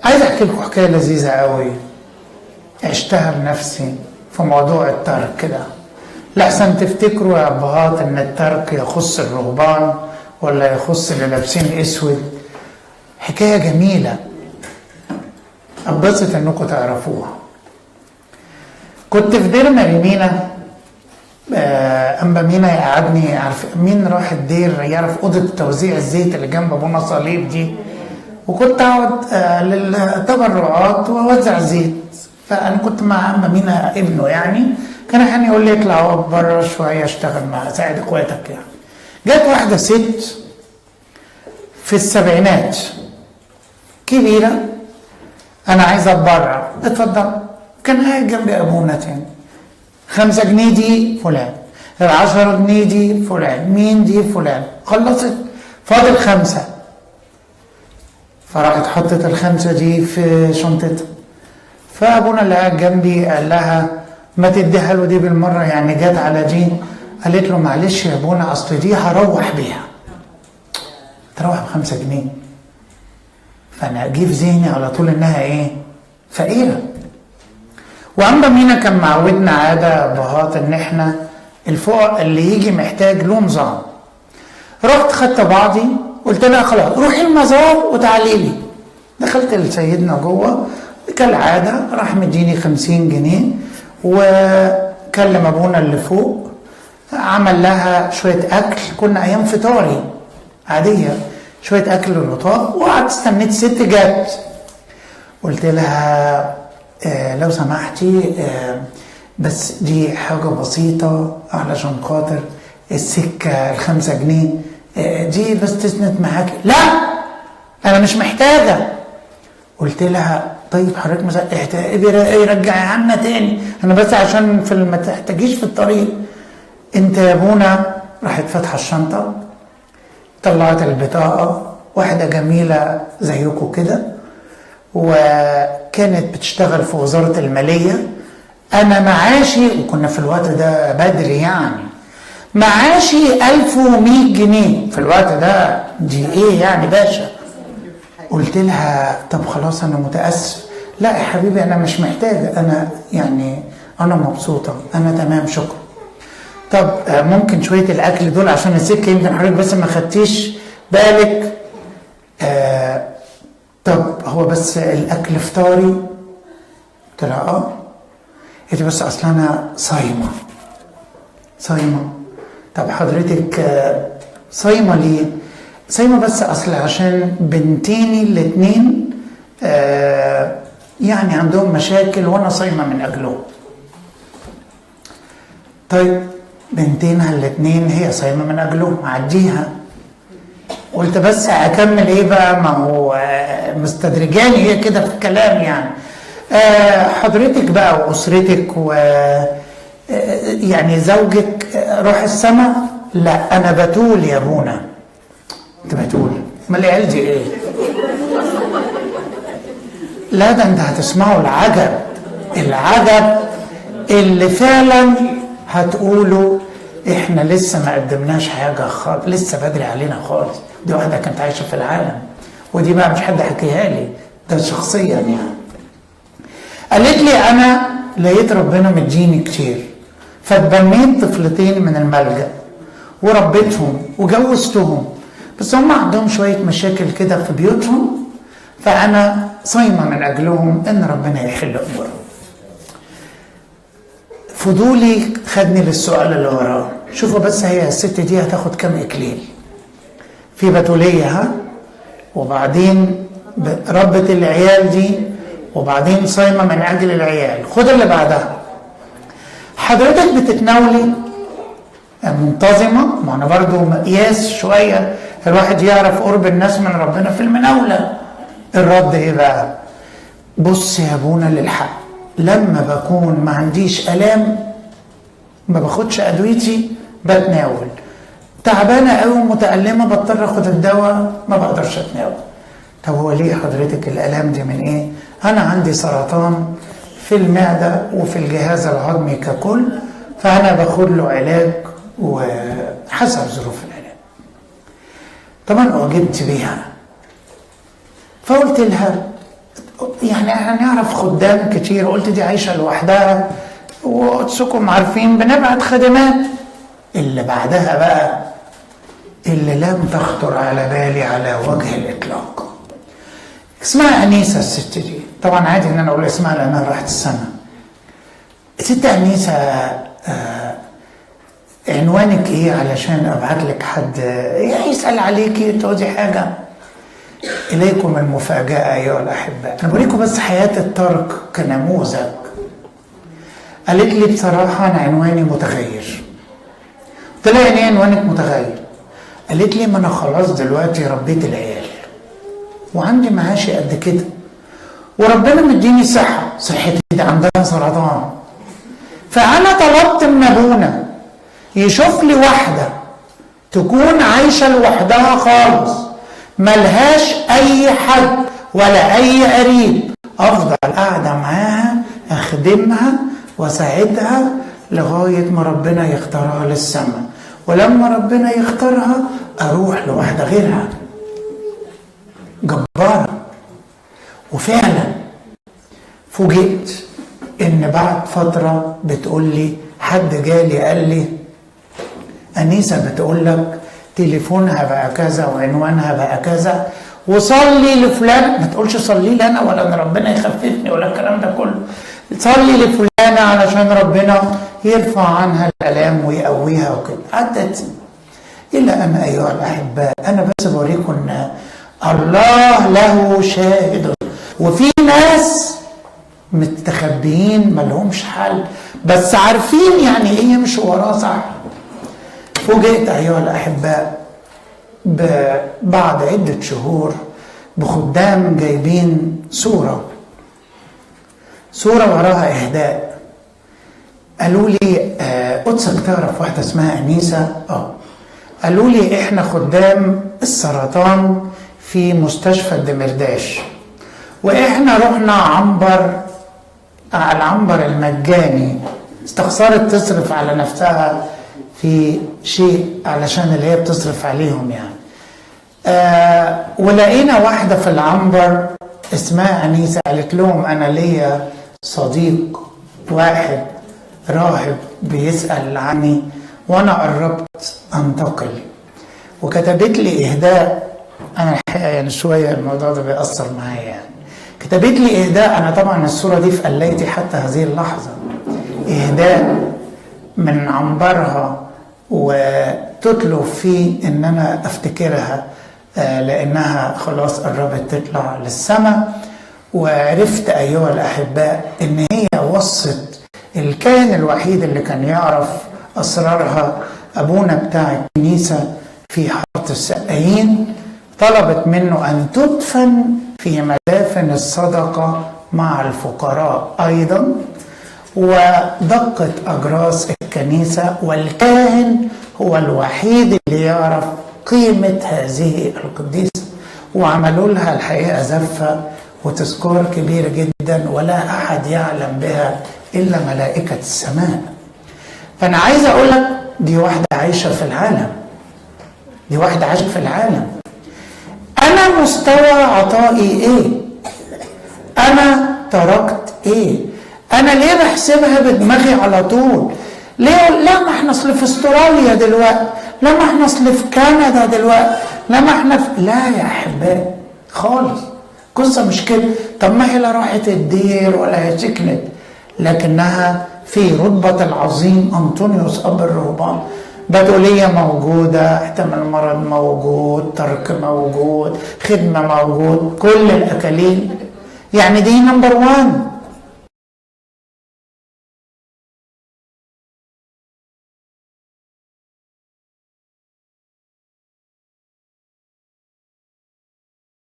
عايز احكي لكم حكايه لذيذه قوي عشتها بنفسي في موضوع الترك ده. لحسن تفتكروا يا ابهات ان الترك يخص الرهبان ولا يخص اللي لابسين اسود. حكايه جميله اتبسط انكم تعرفوها. كنت في دير ماريمينا، أنبا مينا يقعدني. عارف مين راح الدير يعرف أوضة توزيع الزيت اللي جنب أبونا صليب دي، وكنت أقعد للتبرعات وأوزع زيت. فأنا كنت مع أنبا مينا ابنه، يعني كان أحيانا يقول لي اطلع بره شوية اشتغل مع ساعد إخواتك يعني. جت واحدة ست في السبعينات كبيرة، أنا عايز أتبرع. اتفضل. كان قاعد جنبي أبونا تاني. 5 جنيه دي فلان، 10 جنيه دي فلان، مين دي فلان. خلصت فاضل 5، فراحت حطت ال5 دي في شنطتها. فابونا اللي قاعد جنبي قال لها ما تديها له دي بالمره، يعني جت على دي. قالت له معلش يا ابونا اصل دي هروح بيها. تروح ب5 جنيه. فانا اجي في ذهني على طول انها ايه؟ فقيره. وأنبا مينا كان معودنا عادة بهات ان احنا الفقراء اللي يجي محتاج له نظام. رحت خدت بعضي قلت لها خلاص روحي المزار وتعالي لي. دخلت لسيدنا جوه كالعاده، راح مديني 50 جنيه وكلم ابونا اللي فوق، عمل لها شويه اكل. كنا ايام فطاري عاديه، شويه اكل لطاف. وقعدت استنيت ست جت. قلت لها لو سمحتي بس دي حاجة بسيطة علشان خاطر السكة ال5 جنيه دي بس تسند معاكي. لا أنا مش محتاجة. قلت لها طيب حضرتك مثلا رجعي عنا تاني، أنا بس عشان ما تحتاجيش في الطريق. أنت يا ابونا. راحت فاتحة الشنطة، طلعت البطاقة، واحدة جميلة زيكم كده، وكانت بتشتغل في وزارة المالية. أنا معاشي، وكنا في الوقت ده بدري يعني، معاشي 1100 جنيه في الوقت ده. دي إيه يعني باشا؟ قلت لها طب خلاص أنا متأسف. لا يا حبيبي أنا مش محتاجة، أنا يعني أنا مبسوطة، أنا تمام شكرا. طب ممكن شوية الأكل دول عشان السكة يمكن حضرتك بس ما خدتيش بالك. طب هو بس الاكل فطاري؟ قلت لها قلت بس اصل انا صايمه. طب حضرتك صايمه ليه؟ صايمه بس اصل عشان بنتيني الاتنين يعني عندهم مشاكل وانا صايمه من اجلهم. طيب بنتينها الاتنين هي صايمه من اجلهم، عديها. قلت بس اكمل ايه بقى، ما هو مستدرجاني هي كده في الكلام يعني. حضرتك بقى واسرتك يعني زوجك روح السماء؟ لا انا بتول يا ابونا. انت بتول؟ ما العيال دي ايه؟ لا ده انت هتسمعوا العجب اللي فعلا هتقولوا احنا لسه ما قدمناش حاجه خالص، لسه بدري علينا خالص. دي واحده كانت عايشه في العالم، ودي بقى مش حد حكيها لي، ده شخصيا يعني. قالت لي انا لقيت ربنا مديني كتير، فاتبنيت طفلتين من الملجأ وربيتهم وجوزتهم، بس هم عندهم شويه مشاكل كده في بيوتهم، فانا صايمه من اجلهم ان ربنا يحل امورهم. فضولي خدني للسؤال اللي وراه. شوفوا بس هي الست دي هتاخد كم اكليل في بتولية، وبعدين ربت العيال دي، وبعدين صايمة من اجل العيال. خد اللي بعدها. حضرتك بتتناولي منتظمة؟ ما انا برضو مقياس شوية الواحد يعرف قرب الناس من ربنا في المناولة. الرد ايه بقى؟ بص يا ابونا للحق، لما بكون ما عنديش الام ما باخدش ادويتي بتناول، تعبانه قوي ومتالمه بضطر اخد الدواء ما بقدرش اتناول. طب هو ليه حضرتك الالام دي من ايه؟ انا عندي سرطان في المعده وفي الجهاز الهضمي ككل، فانا باخد له علاج وحسب ظروف العلاج. طبعا اعجبت بيها، فقلت لها يعني احنا نعرف خدام كتير، قلت دي عايشة لوحدها وقدسكم عارفين بنبعت خدمات. اللي بعدها بقى اللي لم تخطر على بالي على وجه الإطلاق، اسمها أنيسة. الست دي طبعا عادي ان انا اقول اسمها لانها راحت السنة. ست أنيسة، عنوانك ايه علشان ابعت لك حد يسأل عليكي تقولي حاجة؟ اليكم المفاجأة ايها الاحباء، انا بوريكم بس حياة الترك كنموذج. قالت لي بصراحة انا عنواني متغير. قلت لها يعني ايه عنوانك متغير؟ قالت لي ما انا خلاص دلوقتي ربيت العيال وعندي معاشي قد كده وربنا مديني صحتي دي عندها سرطان، فانا طلبت من ابونا يشوف لي واحدة تكون عايشة لوحدها خالص ملهاش اي حد ولا اي قريب، افضل قاعدة معاها اخدمها واساعدها لغاية ما ربنا يختارها للسماء، ولما ربنا يختارها اروح لواحدة غيرها. جبارة. وفعلا فوجئت ان بعد فترة بتقول لي حد جالي قال لي أنيسة بتقول لك تليفونها بقى كذا وعنوانها بقى كذا وصلي لفلان. ما تقولش صلي لي انا ولا ان ربنا يخففني ولا الكلام ده كله، صلي لفلانة علشان ربنا يرفع عنها الالام ويقويها وكده. عدت الى ان ايها الاحباء انا بس بوريكم ان الله له شاهد، وفي ناس متخبيين ملهمش حل بس عارفين يعني ايه يمشوا وراه صح. فوجئت ايها الاحباء بعد عدة شهور بخدام جايبين صورة وراها اهداء. قالوا لي قدسك تعرف واحدة اسمها أنيسة؟ قالوا لي احنا خدام السرطان في مستشفى الدمرداش واحنا رحنا على العنبر المجاني، استخسرت تصرف على نفسها في شيء علشان اللي هي بتصرف عليهم يعني. ولقينا واحدة في العنبر اسمها أنيسة، قالت لهم أنا ليا صديق واحد راهب بيسأل عني وأنا قربت أنتقل، وكتبت لي إهداء. أنا الحقيقة يعني شوية الموضوع ده بيأثر معايا يعني. كتبت لي إهداء، أنا طبعا الصورة دي في قليتي حتى هذه اللحظة، إهداء من عنبرها وتطلب فيه ان انا افتكرها لانها خلاص قربت تطلع للسماء. وعرفت ايها الاحباء ان هي وصت الكاهن الوحيد اللي كان يعرف اسرارها، ابونا بتاع الكنيسة في حارة السقايين، طلبت منه ان تدفن في مدافن الصدقة مع الفقراء ايضا، ودقت أجراس الكنيسة، والكاهن هو الوحيد اللي يعرف قيمة هذه القديسة، وعملوا لها الحقيقة زفة وتذكار كبير جدا ولا أحد يعلم بها إلا ملائكة السماء. فأنا عايز أقول لك دي واحدة عايشة في العالم، دي واحدة عايشة في العالم. أنا مستوى عطائي إيه؟ أنا تركت إيه؟ انا ليه بحسبها بدماغي على طول؟ ليه؟ لا ما احنا اصل في استراليا دلوقتي، لا ما احنا اصل في كندا دلوقتي، لا ما احنا في... لا يا احبائي خالص، قصه مش كده. طب ما هي لا راحت الدير ولا هي سكنت، لكنها في رتبه العظيم انطونيوس اب الرهبان. بتوليه موجوده، احتمال مرض موجود، ترك موجود، خدمه موجود، كل الاكاليل يعني دي نمبر 1.